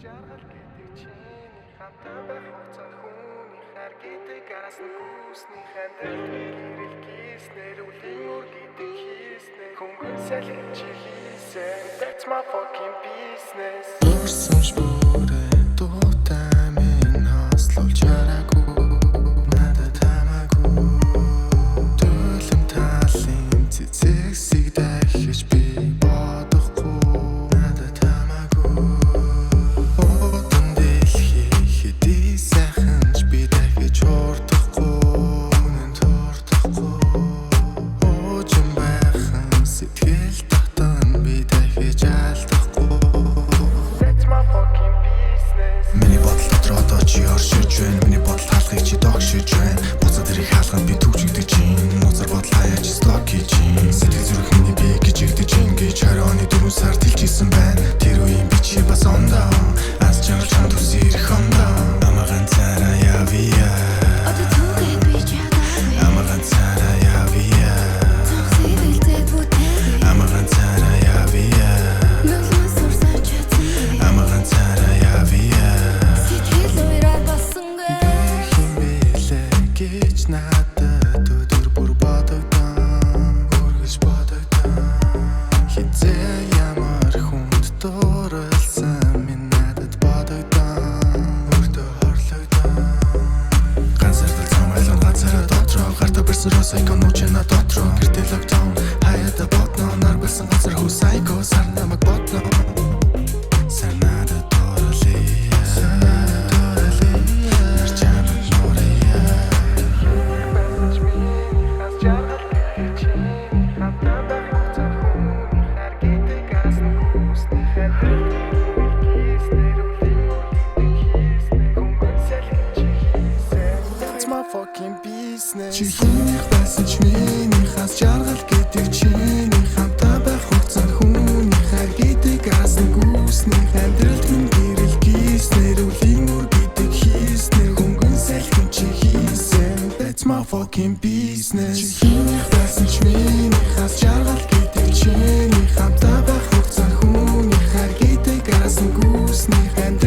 жаргал гэдэг чинь хамтаа байх хугацаанд хүний хар гэдэг араас нь гүйсний хандал гэрэл гиснэр үлийн үр гэдэг хийснэ хөнгөн салхин чи хийсэн that's my fucking business Өрсөж бүрээ дуутай минь хаслуулж яраагүй надад хамаагүй төлөм талын цэцэгсийг дахиж би бодохгүй надад хамаагүй Одон дэлхий хэдий сайханч би дахиж хурдахгүй үнэн турдахгүй Уужин байхан сэтгэл татан би дахиж алдахгүй Миний бодол дотор одоо чи оршиж байна Миний бодол хаалгыг чи догшиж байна Буцаад ирэх хаалганд би төвчгдөж чинь Нууцар бодол хаяа чи сток хийж чинь Сэтгэл зүрх миний би гэж игдэж ингэж 20 оны 4 сард хэлчихсэн байна Тэр үеийн би чи бас ондоо Аз жаргал чамд үс ирэх ондоо Амагаан цараа явия Одоо түгээг би чадаагүй Амагаан цараа явия Цогцыг хэлдэг бүтээг Амагаан цараа явия Нулимс сурсаж чадсан Амагаан цараа явия Сэтгэл уйраа бассангүй Гэж надад өдөр бүр бодогдсон Үргэлж бодогдсон Хизээ ямар хүнд дурлсан минь надад бодогдсон Өртөө хорлогдсон Ганцардал цамайлан газараа дотроо Гарта бэрсэн росайко нуучина дотроо Гэртээ локдаун хаяада бодно Нар бэлсэн газар хүү сайко Сар намайг бодно Сар надад дурлия Нар чамд нурия Мессеж миний хас жаргал гэдэг чинь хамтаа байх хугацаанд хүний хар гэдэг араас нь гүйсний хандал гиснэр үлийн үр гэдэг хийснэ хөнгөн салхин чи хийсэн that's my fucking business Чи хийх байсан ч миний хас жаргал гэдэг чинь хамтаа байх хугацаанд хүний хар гэдэг араас нь гүйсний хандралд минь гэрэл гиснэр үлийн үр гэдэг хийснэ хөнгөн салхин чи хийсэн That's my fucking business Чи хийх байсан ч миний хас жаргал гэдэг чинь хамтаа байх хугацаанд хүний хар гэдэг араас нь гүйсний хандралд